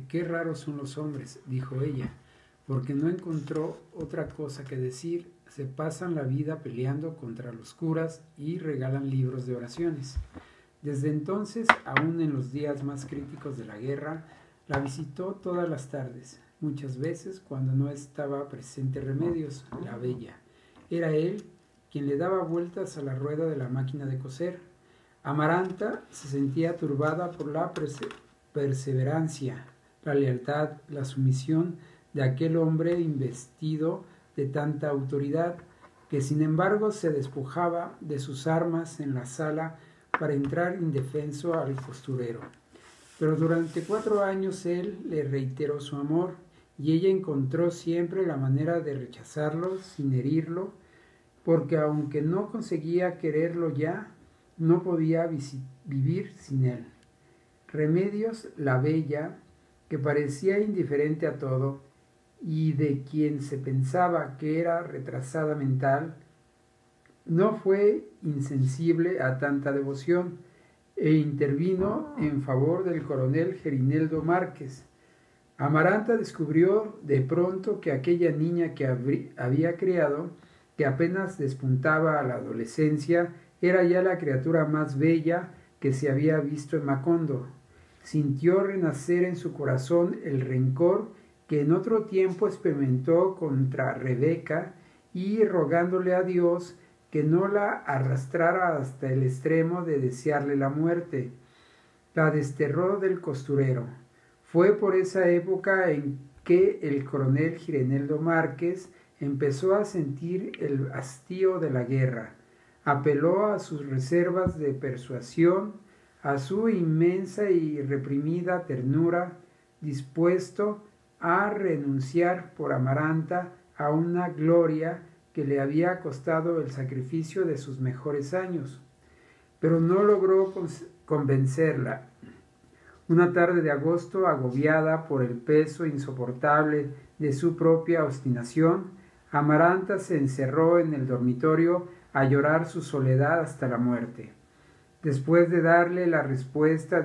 qué raros son los hombres, dijo ella, porque no encontró otra cosa que decir. Se pasan la vida peleando contra los curas y regalan libros de oraciones. Desde entonces, aún en los días más críticos de la guerra, la visitó todas las tardes, muchas veces cuando no estaba presente Remedios, la bella. Era él quien le daba vueltas a la rueda de la máquina de coser. Amaranta se sentía turbada por la perseverancia, la lealtad, la sumisión de aquel hombre investido de tanta autoridad, que sin embargo se despojaba de sus armas en la sala para entrar indefenso al costurero. Pero durante 4 años él le reiteró su amor, y ella encontró siempre la manera de rechazarlo sin herirlo, porque aunque no conseguía quererlo ya, no podía vivir sin él. Remedios, la bella, que parecía indiferente a todo, y de quien se pensaba que era retrasada mental, no fue insensible a tanta devoción, e intervino en favor del coronel Gerineldo Márquez. Amaranta descubrió de pronto que aquella niña que había criado, que apenas despuntaba a la adolescencia, era ya la criatura más bella que se había visto en Macondo. Sintió renacer en su corazón el rencor que en otro tiempo experimentó contra Rebeca, y rogándole a Dios que no la arrastrara hasta el extremo de desearle la muerte, la desterró del costurero. Fue por esa época en que el coronel Gerineldo Márquez empezó a sentir el hastío de la guerra. Apeló a sus reservas de persuasión, a su inmensa y reprimida ternura, dispuesto a renunciar por Amaranta a una gloria que le había costado el sacrificio de sus mejores años. Pero no logró convencerla. Una tarde de agosto, agobiada por el peso insoportable de su propia obstinación, Amaranta se encerró en el dormitorio a llorar su soledad hasta la muerte. Después de darle la respuesta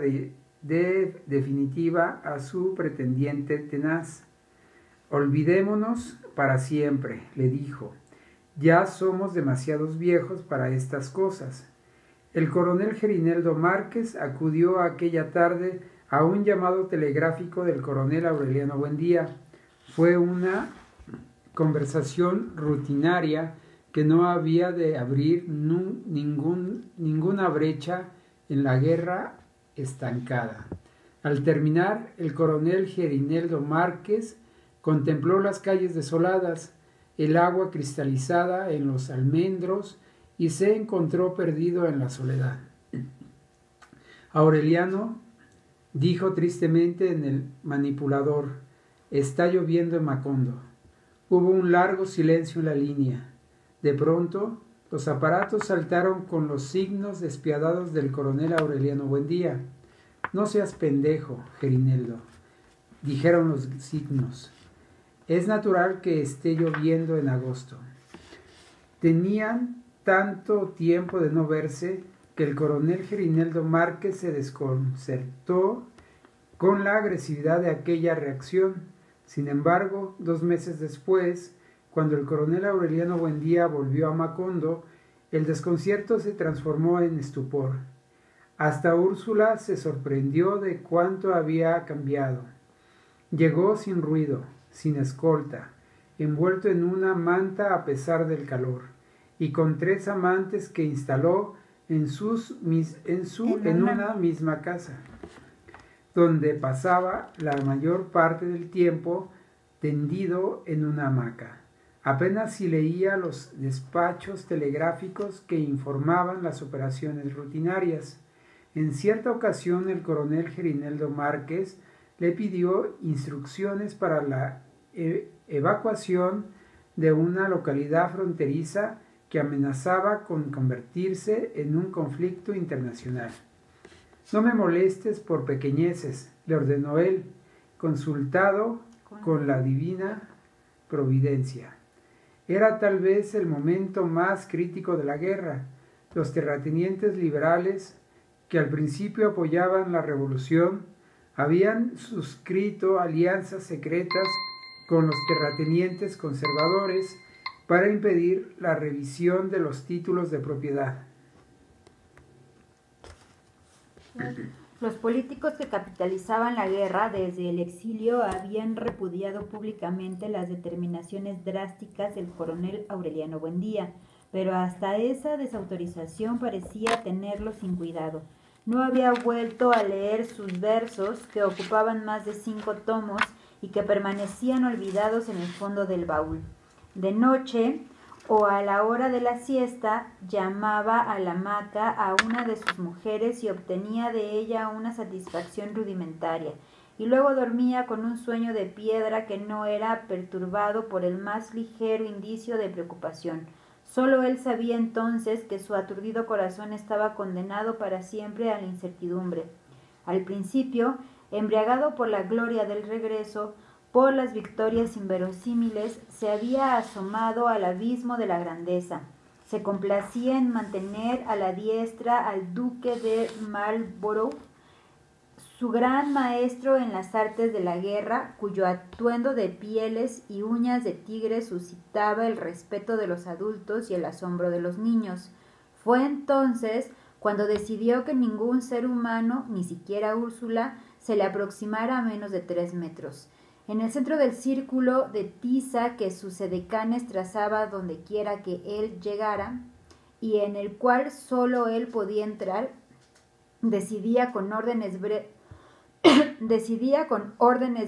definitiva a su pretendiente tenaz. «Olvidémonos para siempre», le dijo. «Ya somos demasiados viejos para estas cosas». El coronel Gerineldo Márquez acudió aquella tarde a un llamado telegráfico del coronel Aureliano Buendía. Fue una conversación rutinaria que no había de abrir ninguna brecha en la guerra estancada. Al terminar, el coronel Gerineldo Márquez contempló las calles desoladas, el agua cristalizada en los almendros, y se encontró perdido en la soledad. Aureliano dijo tristemente en el manipulador: «Está lloviendo en Macondo». Hubo un largo silencio en la línea. De pronto, los aparatos saltaron con los signos despiadados del coronel Aureliano Buendía. «No seas pendejo, Gerineldo», dijeron los signos. «Es natural que esté lloviendo en agosto». Tenían tanto tiempo de no verse que el coronel Gerineldo Márquez se desconcertó con la agresividad de aquella reacción. Sin embargo, 2 meses después, cuando el coronel Aureliano Buendía volvió a Macondo, el desconcierto se transformó en estupor. Hasta Úrsula se sorprendió de cuánto había cambiado. Llegó sin ruido, sin escolta, envuelto en una manta a pesar del calor, y con 3 amantes que instaló en una misma casa, donde pasaba la mayor parte del tiempo tendido en una hamaca. Apenas si leía los despachos telegráficos que informaban las operaciones rutinarias. En cierta ocasión el coronel Gerineldo Márquez le pidió instrucciones para la evacuación de una localidad fronteriza que amenazaba con convertirse en un conflicto internacional. «No me molestes por pequeñeces», le ordenó él, consultado con la divina providencia. Era tal vez el momento más crítico de la guerra. Los terratenientes liberales, que al principio apoyaban la revolución, Habían suscrito alianzas secretas con los terratenientes conservadores para impedir la revisión de los títulos de propiedad. Los políticos que capitalizaban la guerra desde el exilio habían repudiado públicamente las determinaciones drásticas del coronel Aureliano Buendía, pero hasta esa desautorización parecía tenerlo sin cuidado. No había vuelto a leer sus versos, que ocupaban más de 5 tomos y que permanecían olvidados en el fondo del baúl. De noche, o a la hora de la siesta, llamaba a la hamaca a una de sus mujeres y obtenía de ella una satisfacción rudimentaria, y luego dormía con un sueño de piedra que no era perturbado por el más ligero indicio de preocupación. Solo él sabía entonces que su aturdido corazón estaba condenado para siempre a la incertidumbre. Al principio, embriagado por la gloria del regreso, por las victorias inverosímiles, se había asomado al abismo de la grandeza. Se complacía en mantener a la diestra al duque de Marlborough, su gran maestro en las artes de la guerra, cuyo atuendo de pieles y uñas de tigre suscitaba el respeto de los adultos y el asombro de los niños. Fue entonces cuando decidió que ningún ser humano, ni siquiera Úrsula, se le aproximara a menos de 3 metros. En el centro del círculo de tiza que sus edecanes trazaba donde quiera que él llegara, y en el cual solo él podía entrar, decidía con órdenes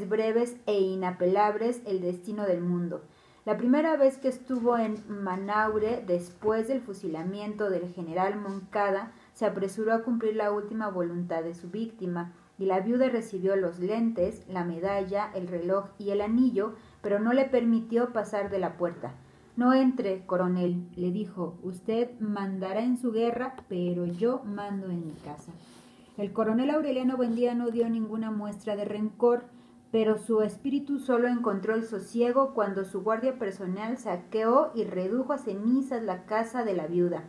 breves e inapelables el destino del mundo. La primera vez que estuvo en Manaure, después del fusilamiento del general Moncada, se apresuró a cumplir la última voluntad de su víctima, y la viuda recibió los lentes, la medalla, el reloj y el anillo, pero no le permitió pasar de la puerta. «No entre, coronel», le dijo, «usted mandará en su guerra, pero yo mando en mi casa». El coronel Aureliano Buendía no dio ninguna muestra de rencor, pero su espíritu solo encontró el sosiego cuando su guardia personal saqueó y redujo a cenizas la casa de la viuda.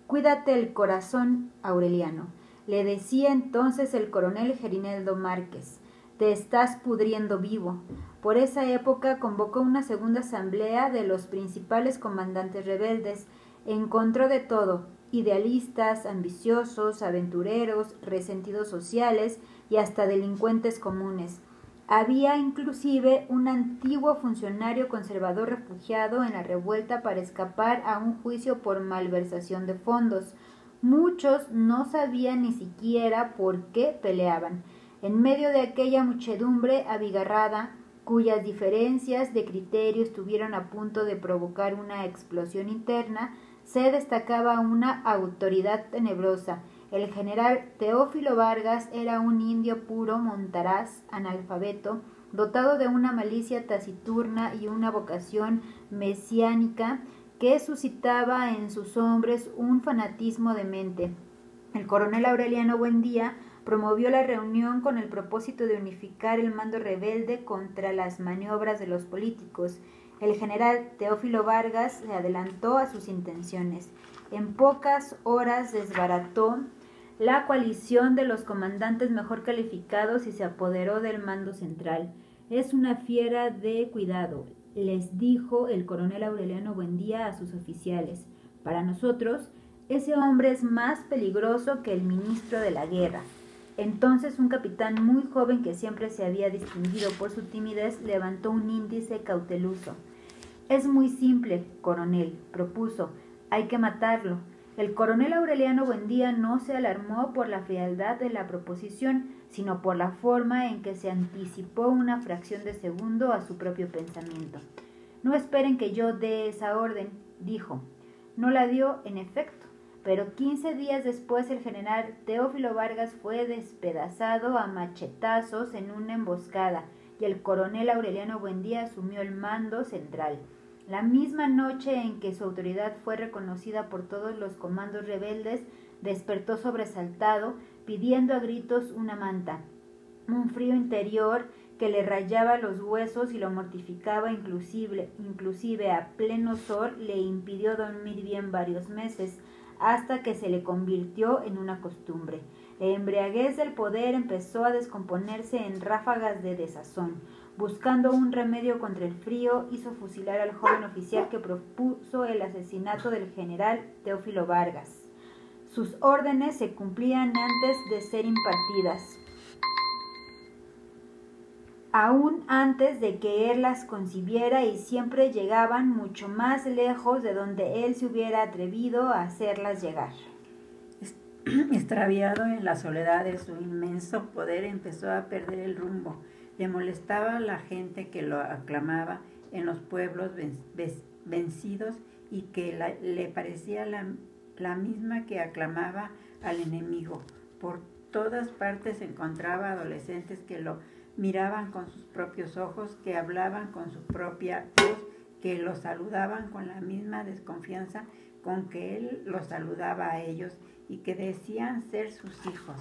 «Cuídate el corazón, Aureliano», le decía entonces el coronel Gerineldo Márquez, «te estás pudriendo vivo». Por esa época convocó una segunda asamblea de los principales comandantes rebeldes. Encontró de todo: idealistas, ambiciosos, aventureros, resentidos sociales y hasta delincuentes comunes. Había inclusive un antiguo funcionario conservador refugiado en la revuelta para escapar a un juicio por malversación de fondos. Muchos no sabían ni siquiera por qué peleaban. En medio de aquella muchedumbre abigarrada, cuyas diferencias de criterio estuvieron a punto de provocar una explosión interna, se destacaba una autoridad tenebrosa. El general Teófilo Vargas era un indio puro, montaraz, analfabeto, dotado de una malicia taciturna y una vocación mesiánica que suscitaba en sus hombres un fanatismo demente. El coronel Aureliano Buendía promovió la reunión con el propósito de unificar el mando rebelde contra las maniobras de los políticos. El general Teófilo Vargas se adelantó a sus intenciones. En pocas horas desbarató la coalición de los comandantes mejor calificados y se apoderó del mando central. «Es una fiera de cuidado», les dijo el coronel Aureliano Buendía a sus oficiales. «Para nosotros, ese hombre es más peligroso que el ministro de la guerra». Entonces un capitán muy joven que siempre se había distinguido por su timidez levantó un índice cauteloso. «Es muy simple, coronel», propuso. «Hay que matarlo». El coronel Aureliano Buendía no se alarmó por la frialdad de la proposición, sino por la forma en que se anticipó una fracción de segundo a su propio pensamiento. «No esperen que yo dé esa orden», dijo. No la dio, en efecto, pero 15 días después el general Teófilo Vargas fue despedazado a machetazos en una emboscada y el coronel Aureliano Buendía asumió el mando central. La misma noche en que su autoridad fue reconocida por todos los comandos rebeldes, despertó sobresaltado, pidiendo a gritos una manta. Un frío interior que le rayaba los huesos y lo mortificaba inclusive a pleno sol, le impidió dormir bien varios meses, hasta que se le convirtió en una costumbre. La embriaguez del poder empezó a descomponerse en ráfagas de desazón. Buscando un remedio contra el frío, hizo fusilar al joven oficial que propuso el asesinato del general Teófilo Vargas. Sus órdenes se cumplían antes de ser impartidas, aún antes de que él las concibiera, y siempre llegaban mucho más lejos de donde él se hubiera atrevido a hacerlas llegar. Extraviado en la soledad de su inmenso poder, empezó a perder el rumbo. Le molestaba la gente que lo aclamaba en los pueblos vencidos y que le parecía la misma que aclamaba al enemigo. Por todas partes encontraba adolescentes que lo miraban con sus propios ojos, que hablaban con su propia voz, que lo saludaban con la misma desconfianza con que él los saludaba a ellos y que decían ser sus hijos.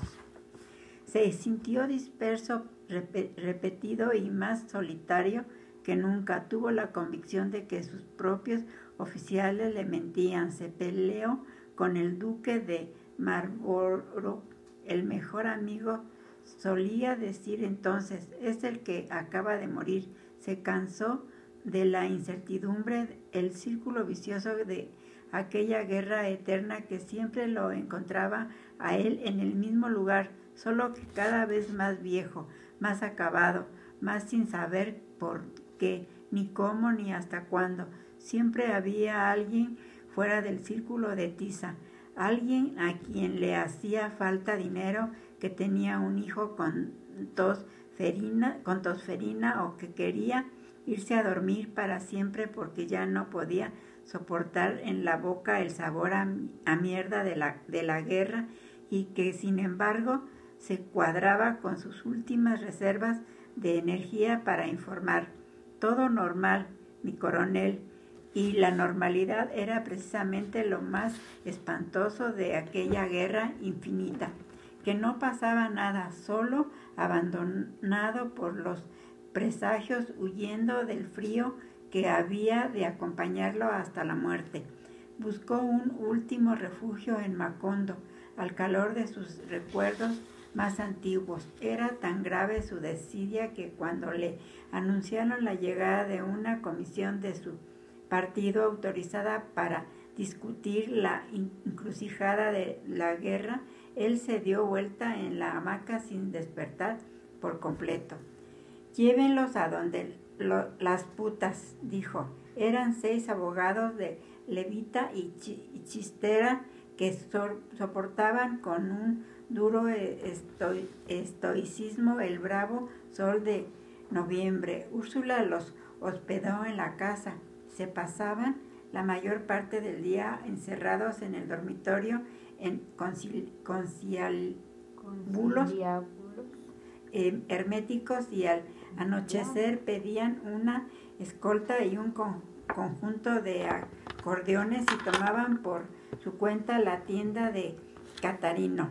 Se sintió disperso, repetido y más solitario que nunca. Tuvo la convicción de que sus propios oficiales le mentían. Se peleó con el duque de Marlborough, el mejor amigo. Solía decir entonces: es el que acaba de morir. Se cansó de la incertidumbre, el círculo vicioso de aquella guerra eterna que siempre lo encontraba a él en el mismo lugar, solo que cada vez más viejo, más acabado, más sin saber por qué, ni cómo, ni hasta cuándo. Siempre había alguien fuera del círculo de tiza, alguien a quien le hacía falta dinero, que tenía un hijo con tosferina o que quería irse a dormir para siempre porque ya no podía soportar en la boca el sabor a mierda de la guerra, y que sin embargo se cuadraba con sus últimas reservas de energía para informar. Todo normal, mi coronel, y la normalidad era precisamente lo más espantoso de aquella guerra infinita, que no pasaba nada, solo abandonado por los presagios, huyendo del frío que había de acompañarlo hasta la muerte. Buscó un último refugio en Macondo, al calor de sus recuerdos más antiguos. Era tan grave su desidia que cuando le anunciaron la llegada de una comisión de su partido autorizada para discutir la encrucijada de la guerra, él se dio vuelta en la hamaca sin despertar por completo. Llévenlos a donde las putas, dijo. Eran 6 abogados de levita y chistera que soportaban con un duro estoicismo el bravo sol de noviembre. Úrsula los hospedó en la casa. Se pasaban la mayor parte del día encerrados en el dormitorio en conciliábulos herméticos, y al anochecer pedían una escolta y un conjunto de acordeones y tomaban por su cuenta la tienda de Catarino.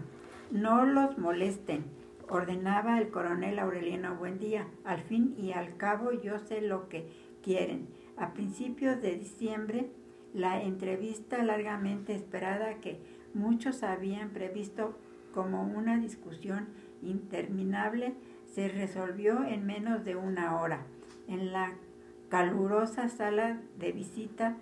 No los molesten, ordenaba el coronel Aureliano Buendía. Al fin y al cabo yo sé lo que quieren. A principios de diciembre, la entrevista largamente esperada, que muchos habían previsto como una discusión interminable, se resolvió en menos de una hora. En la calurosa sala de visita,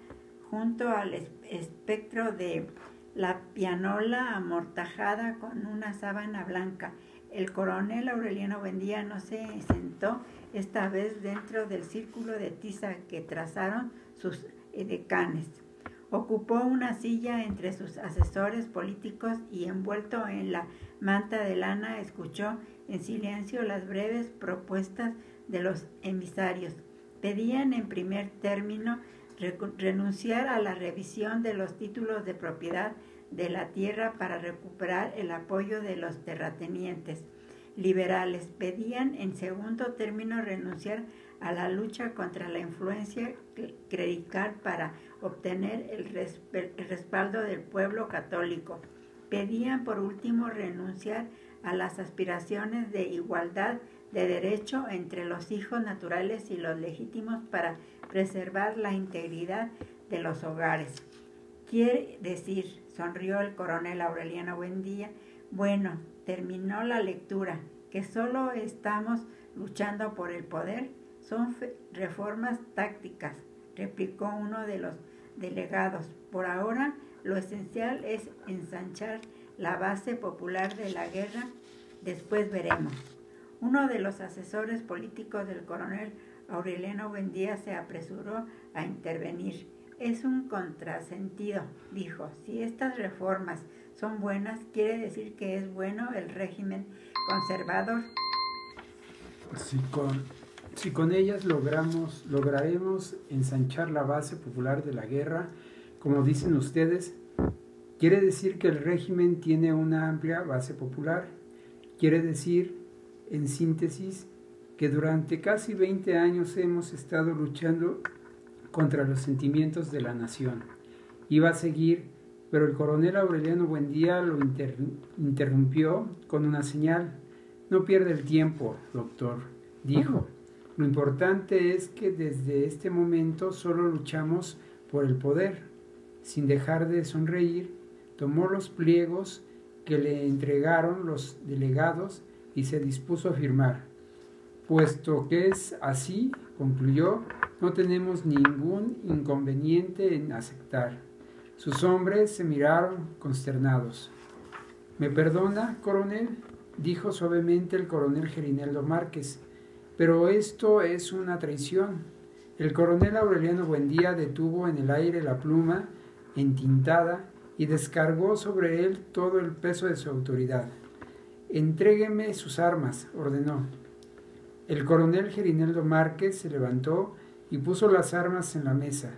junto al espectro de la pianola amortajada con una sábana blanca, el coronel Aureliano Buendía no se sentó esta vez dentro del círculo de tiza que trazaron sus edecanes. Ocupó una silla entre sus asesores políticos y, envuelto en la manta de lana, escuchó en silencio las breves propuestas de los emisarios. Pedían, en primer término, renunciar a la revisión de los títulos de propiedad de la tierra para recuperar el apoyo de los terratenientes liberales. Pedían, en segundo término, renunciar a la lucha contra la influencia clerical para obtener el respaldo del pueblo católico. Pedían, por último, renunciar a las aspiraciones de igualdad de derecho entre los hijos naturales y los legítimos para preservar la integridad de los hogares. Quiere decir, sonrió el coronel Aureliano Buendía, bueno, terminó la lectura, que solo estamos luchando por el poder. Son reformas tácticas, replicó uno de los delegados. Por ahora, lo esencial es ensanchar la base popular de la guerra. Después veremos. Uno de los asesores políticos del coronel Aureliano Buendía se apresuró a intervenir. Es un contrasentido, dijo. Si estas reformas son buenas, quiere decir que es bueno el régimen conservador. Si con ellas lograremos ensanchar la base popular de la guerra, como dicen ustedes, quiere decir que el régimen tiene una amplia base popular. Quiere decir, en síntesis, que durante casi 20 años hemos estado luchando contra los sentimientos de la nación. Iba a seguir, pero el coronel Aureliano Buendía lo interrumpió con una señal. No pierda el tiempo, doctor, dijo. Lo importante es que desde este momento solo luchamos por el poder. Sin dejar de sonreír, tomó los pliegos que le entregaron los delegados y se dispuso a firmar. Puesto que es así, concluyó, no tenemos ningún inconveniente en aceptar. Sus hombres se miraron consternados. ¿Me perdona, coronel?, dijo suavemente el coronel Gerineldo Márquez, pero esto es una traición. El coronel Aureliano Buendía detuvo en el aire la pluma entintada y descargó sobre él todo el peso de su autoridad. Entrégueme sus armas, ordenó. El coronel Gerineldo Márquez se levantó y puso las armas en la mesa.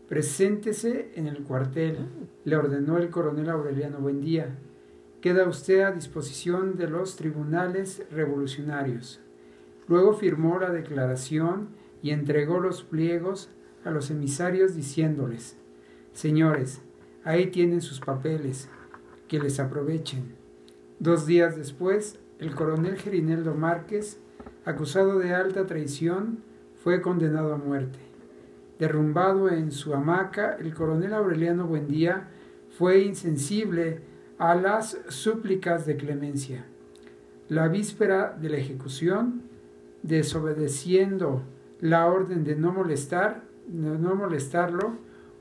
Preséntese en el cuartel, le ordenó el coronel Aureliano Buendía. Queda usted a disposición de los tribunales revolucionarios. Luego firmó la declaración y entregó los pliegos a los emisarios diciéndoles: señores, ahí tienen sus papeles, que les aprovechen. 2 días después, el coronel Gerineldo Márquez, acusado de alta traición, fue condenado a muerte. Derrumbado en su hamaca, el coronel Aureliano Buendía fue insensible a las súplicas de clemencia. La víspera de la ejecución, desobedeciendo la orden de no molestarlo,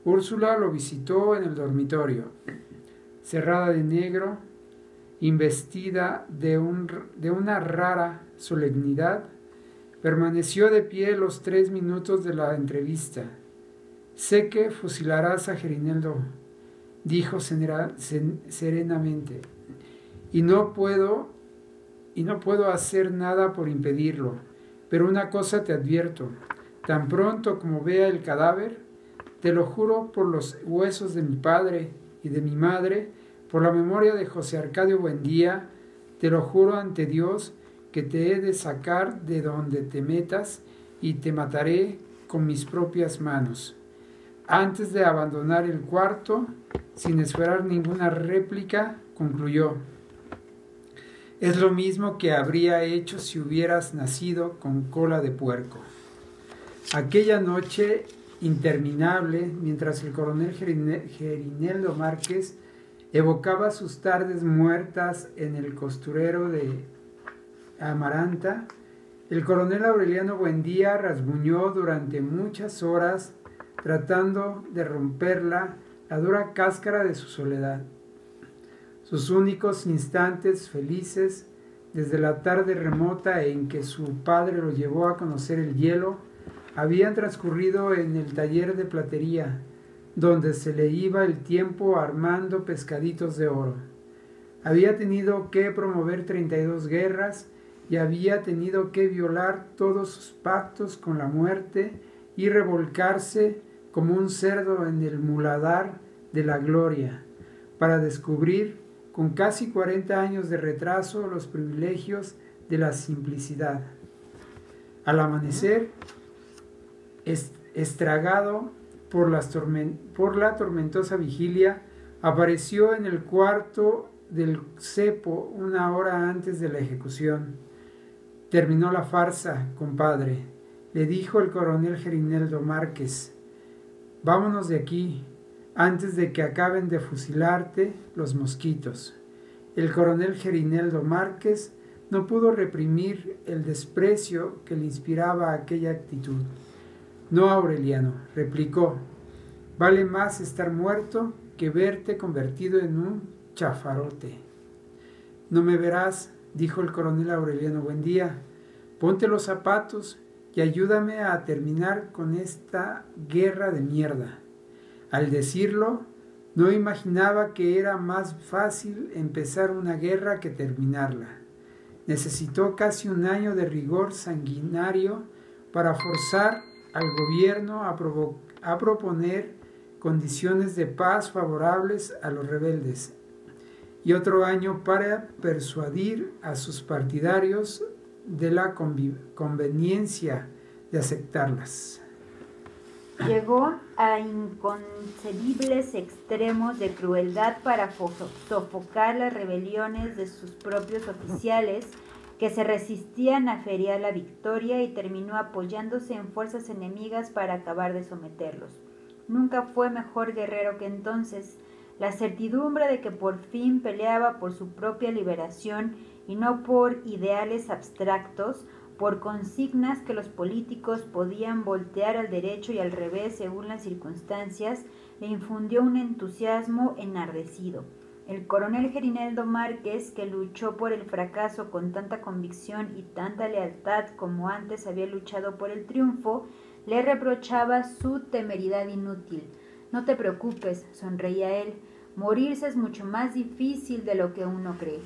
Úrsula lo visitó en el dormitorio. Cerrada de negro, investida de una rara solemnidad, permaneció de pie los 3 minutos de la entrevista. Sé que fusilarás a Gerineldo, dijo serenamente, y no puedo hacer nada por impedirlo, pero una cosa te advierto: tan pronto como vea el cadáver, te lo juro por los huesos de mi padre y de mi madre, por la memoria de José Arcadio Buendía, te lo juro ante Dios, que te he de sacar de donde te metas y te mataré con mis propias manos. Antes de abandonar el cuarto, sin esperar ninguna réplica, concluyó: es lo mismo que habría hecho si hubieras nacido con cola de puerco. Aquella noche interminable, mientras el coronel Gerineldo Márquez evocaba sus tardes muertas en el costurero de Amaranta, el coronel Aureliano Buendía rasguñó durante muchas horas tratando de romper la dura cáscara de su soledad. Sus únicos instantes felices, desde la tarde remota en que su padre lo llevó a conocer el hielo, habían transcurrido en el taller de platería, donde se le iba el tiempo armando pescaditos de oro. Había tenido que promover 32 guerras y había tenido que violar todos sus pactos con la muerte y revolcarse como un cerdo en el muladar de la gloria, para descubrir con casi 40 años de retraso los privilegios de la simplicidad. Al amanecer, estragado por la tormentosa vigilia, apareció en el cuarto del cepo 1 hora antes de la ejecución. Terminó la farsa, compadre, le dijo el coronel Gerineldo Márquez. Vámonos de aquí, antes de que acaben de fusilarte los mosquitos. El coronel Gerineldo Márquez no pudo reprimir el desprecio que le inspiraba aquella actitud. No, Aureliano, replicó, vale más estar muerto que verte convertido en un chafarote. No me verás, dijo el coronel Aureliano Buendía, ponte los zapatos y ayúdame a terminar con esta guerra de mierda. Al decirlo, no imaginaba que era más fácil empezar una guerra que terminarla. Necesitó casi un año de rigor sanguinario para forzar al gobierno a proponer condiciones de paz favorables a los rebeldes y otro año para persuadir a sus partidarios de la conveniencia de aceptarlas. Llegó a inconcebibles extremos de crueldad para sofocar las rebeliones de sus propios oficiales que se resistían a feriar la victoria y terminó apoyándose en fuerzas enemigas para acabar de someterlos. Nunca fue mejor guerrero que entonces. La certidumbre de que por fin peleaba por su propia liberación y no por ideales abstractos, por consignas que los políticos podían voltear al derecho y al revés según las circunstancias, le infundió un entusiasmo enardecido. El coronel Gerineldo Márquez, que luchó por el fracaso con tanta convicción y tanta lealtad como antes había luchado por el triunfo, le reprochaba su temeridad inútil. No te preocupes, sonreía él, morirse es mucho más difícil de lo que uno cree.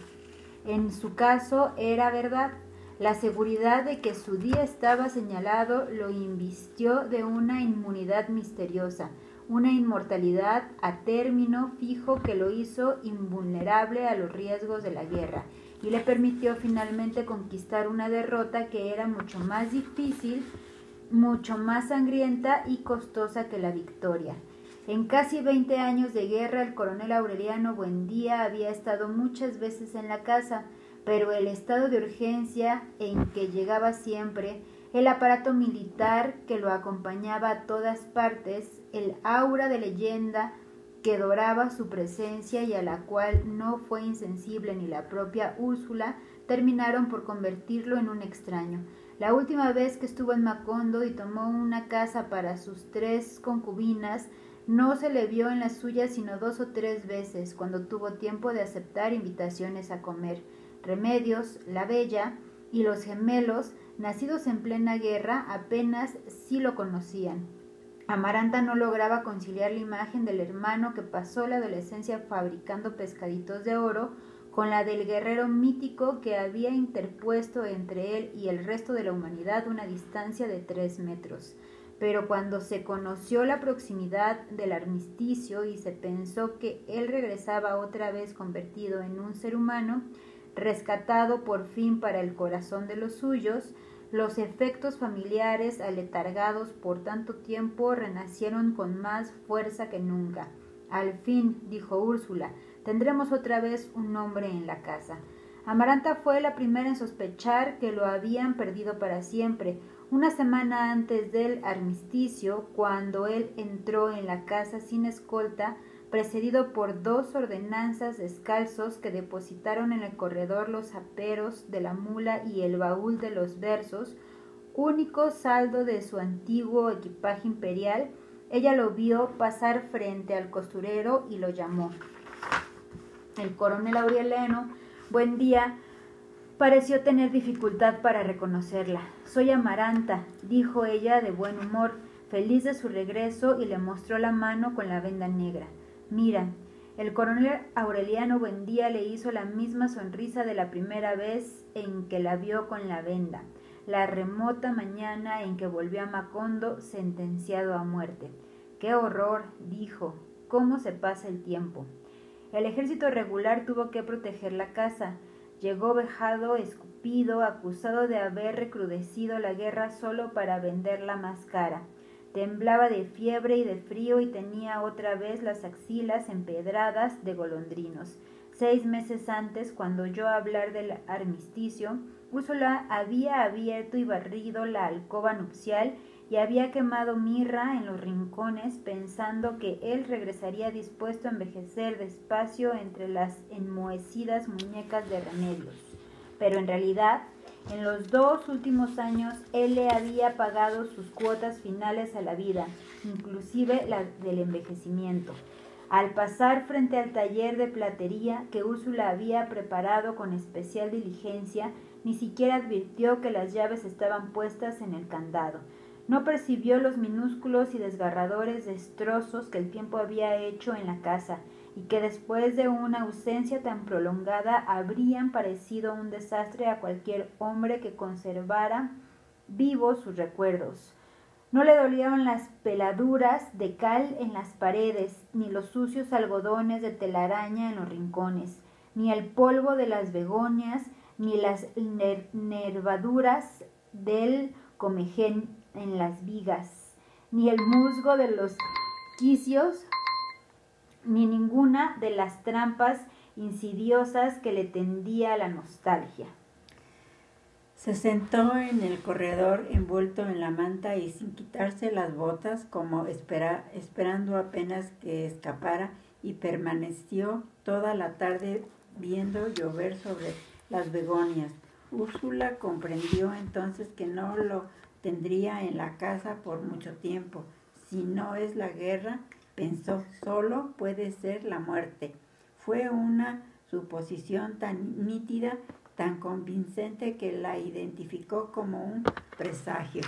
En su caso era verdad. La seguridad de que su día estaba señalado lo invistió de una inmunidad misteriosa, una inmortalidad a término fijo que lo hizo invulnerable a los riesgos de la guerra y le permitió finalmente conquistar una derrota que era mucho más difícil, mucho más sangrienta y costosa que la victoria. En casi 20 años de guerra, el coronel Aureliano Buendía había estado muchas veces en la casa, pero el estado de urgencia en que llegaba siempre, el aparato militar que lo acompañaba a todas partes, el aura de leyenda que doraba su presencia y a la cual no fue insensible ni la propia Úrsula, terminaron por convertirlo en un extraño. La última vez que estuvo en Macondo y tomó una casa para sus 3 concubinas, no se le vio en la suya sino 2 o 3 veces, cuando tuvo tiempo de aceptar invitaciones a comer. Remedios, la Bella y los gemelos, nacidos en plena guerra, apenas sí lo conocían. Amaranta no lograba conciliar la imagen del hermano que pasó la adolescencia fabricando pescaditos de oro con la del guerrero mítico que había interpuesto entre él y el resto de la humanidad una distancia de 3 metros. Pero cuando se conoció la proximidad del armisticio y se pensó que él regresaba otra vez convertido en un ser humano, rescatado por fin para el corazón de los suyos, los efectos familiares aletargados por tanto tiempo renacieron con más fuerza que nunca. Al fin, dijo Úrsula, tendremos otra vez un hombre en la casa. Amaranta fue la primera en sospechar que lo habían perdido para siempre. Una semana antes del armisticio, cuando él entró en la casa sin escolta, precedido por 2 ordenanzas descalzos que depositaron en el corredor los aperos de la mula y el baúl de los versos, único saldo de su antiguo equipaje imperial, ella lo vio pasar frente al costurero y lo llamó. El coronel Aureliano Buendía pareció tener dificultad para reconocerla. Soy Amaranta, dijo ella de buen humor, feliz de su regreso, y le mostró la mano con la venda negra. Mira, el coronel Aureliano Buendía le hizo la misma sonrisa de la primera vez en que la vio con la venda, la remota mañana en que volvió a Macondo sentenciado a muerte. ¡Qué horror!, dijo. ¿Cómo se pasa el tiempo? El ejército regular tuvo que proteger la casa. Llegó vejado, escupido, acusado de haber recrudecido la guerra solo para venderla más cara. Temblaba de fiebre y de frío y tenía otra vez las axilas empedradas de golondrinos. 6 meses antes, cuando oyó hablar del armisticio, Úrsula había abierto y barrido la alcoba nupcial y había quemado mirra en los rincones, pensando que él regresaría dispuesto a envejecer despacio entre las enmohecidas muñecas de Remedios. Pero en realidad, en los 2 últimos años, él le había pagado sus cuotas finales a la vida, inclusive la del envejecimiento. Al pasar frente al taller de platería que Úrsula había preparado con especial diligencia, ni siquiera advirtió que las llaves estaban puestas en el candado. No percibió los minúsculos y desgarradores destrozos que el tiempo había hecho en la casa y que después de una ausencia tan prolongada habrían parecido un desastre a cualquier hombre que conservara vivos sus recuerdos. No le dolieron las peladuras de cal en las paredes, ni los sucios algodones de telaraña en los rincones, ni el polvo de las begonias, ni las nervaduras del comején en las vigas, ni el musgo de los quicios, ni ninguna de las trampas insidiosas que le tendía la nostalgia. Se sentó en el corredor envuelto en la manta y sin quitarse las botas, como esperando apenas que escapara, y permaneció toda la tarde viendo llover sobre las begonias. Úrsula comprendió entonces que no lo tendría en la casa por mucho tiempo. Si no es la guerra, pensó, solo puede ser la muerte. Fue una suposición tan nítida, tan convincente, que la identificó como un presagio.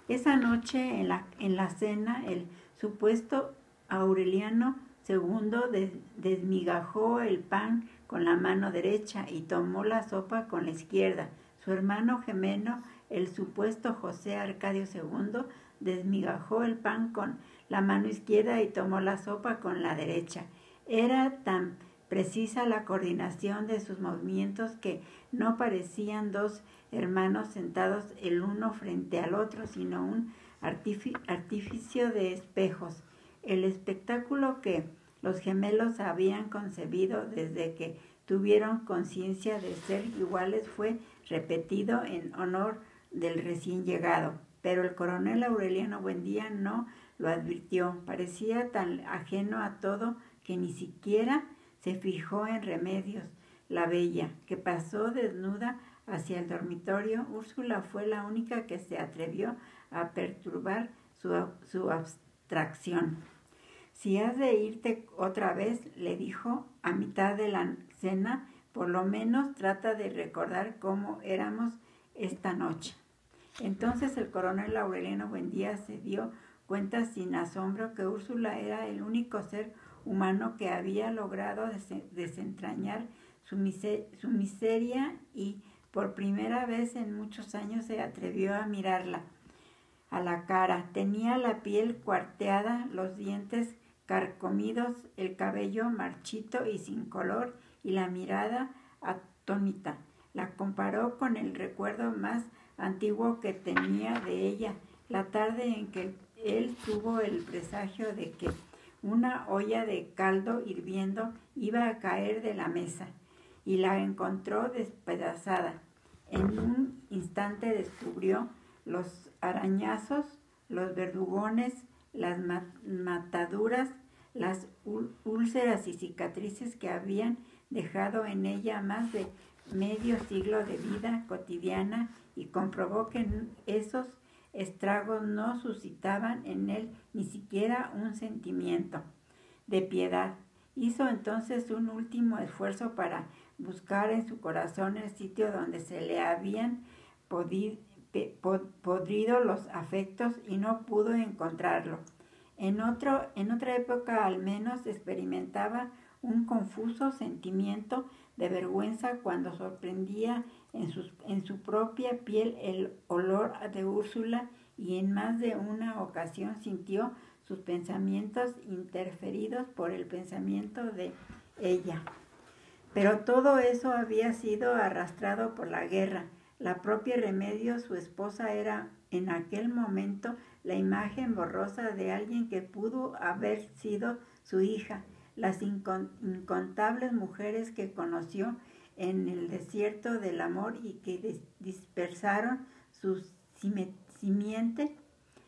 Esa noche en la cena, el supuesto Aureliano II desmigajó el pan con la mano derecha y tomó la sopa con la izquierda. Su hermano gemelo, el supuesto José Arcadio II, desmigajó el pan con la mano izquierda y tomó la sopa con la derecha. Era tan precisa la coordinación de sus movimientos que no parecían 2 hermanos sentados el uno frente al otro, sino un artificio de espejos. El espectáculo que los gemelos habían concebido desde que tuvieron conciencia de ser iguales fue repetido en honor del recién llegado, pero el coronel Aureliano Buendía no lo advirtió. Parecía tan ajeno a todo que ni siquiera se fijó en Remedios, la bella, que pasó desnuda hacia el dormitorio. Úrsula fue la única que se atrevió a perturbar su abstracción. Si has de irte otra vez, le dijo a mitad de la cena, por lo menos trata de recordar cómo éramos esta noche. Entonces el coronel Aureliano Buendía se dio cuenta sin asombro que Úrsula era el único ser humano que había logrado desentrañar su miseria, y por primera vez en muchos años se atrevió a mirarla a la cara. Tenía la piel cuarteada, los dientes carcomidos, el cabello marchito y sin color, y la mirada atónita. La comparó con el recuerdo más antiguo que tenía de ella, la tarde en que él tuvo el presagio de que una olla de caldo hirviendo iba a caer de la mesa, y la encontró despedazada. En un instante descubrió los arañazos, los verdugones, las mataduras, las úlceras y cicatrices que habían dejado en ella más de medio siglo de vida cotidiana, y comprobó que esos estragos no suscitaban en él ni siquiera un sentimiento de piedad. Hizo entonces un último esfuerzo para buscar en su corazón el sitio donde se le habían podrido los afectos, y no pudo encontrarlo. En otra época al menos experimentaba un confuso sentimiento de vergüenza cuando sorprendía en su propia piel el olor de Úrsula, y en más de una ocasión sintió sus pensamientos interferidos por el pensamiento de ella. Pero todo eso había sido arrastrado por la guerra. La propia Remedios, su esposa, era en aquel momento la imagen borrosa de alguien que pudo haber sido su hija. Las incontables mujeres que conoció en el desierto del amor y que dispersaron su simiente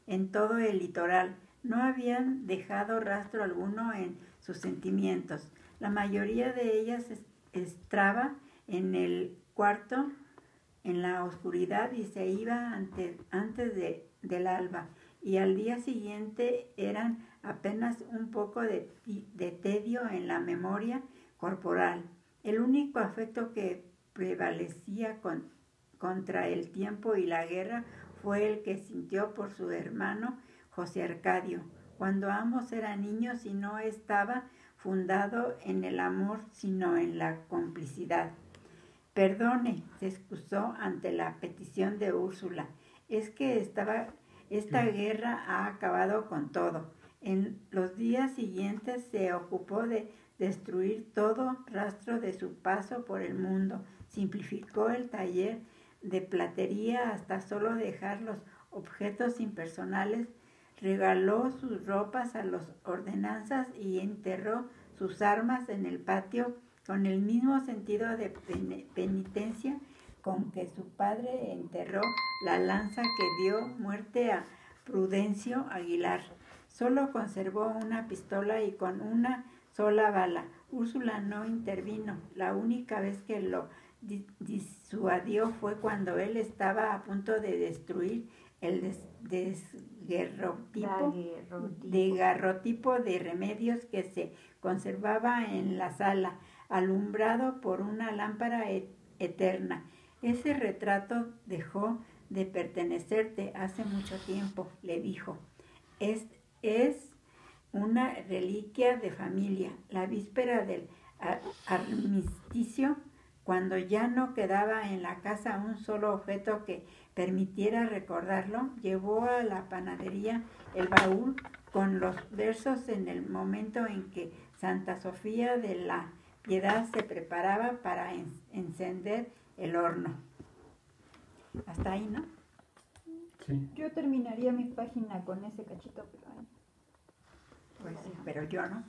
en todo el litoral. No habían dejado rastro alguno en sus sentimientos. La mayoría de ellas estraba en el cuarto, en la oscuridad, y se iba antes del alba, y al día siguiente eran apenas un poco de tedio en la memoria corporal. El único afecto que prevalecía contra el tiempo y la guerra fue el que sintió por su hermano José Arcadio, cuando ambos eran niños, y no estaba fundado en el amor, sino en la complicidad. Perdone, se excusó ante la petición de Úrsula. Es que esta guerra ha acabado con todo. En los días siguientes se ocupó de destruir todo rastro de su paso por el mundo. Simplificó el taller de platería hasta solo dejar los objetos impersonales. Regaló sus ropas a los ordenanzas y enterró sus armas en el patio con el mismo sentido de penitencia con que su padre enterró la lanza que dio muerte a Prudencio Aguilar. Solo conservó una pistola y con una sola bala. Úrsula no intervino. La única vez que lo disuadió fue cuando él estaba a punto de destruir el daguerrotipo de remedios que se conservaba en la sala, alumbrado por una lámpara eterna. Ese retrato dejó de pertenecerte hace mucho tiempo, le dijo. Es una reliquia de familia. La víspera del armisticio, cuando ya no quedaba en la casa un solo objeto que permitiera recordarlo, llevó a la panadería el baúl con los versos en el momento en que Santa Sofía de la Piedad se preparaba para encender el horno. Hasta ahí, ¿no? Sí. Yo terminaría mi página con ese cachito, pero... Pues sí, pero yo no.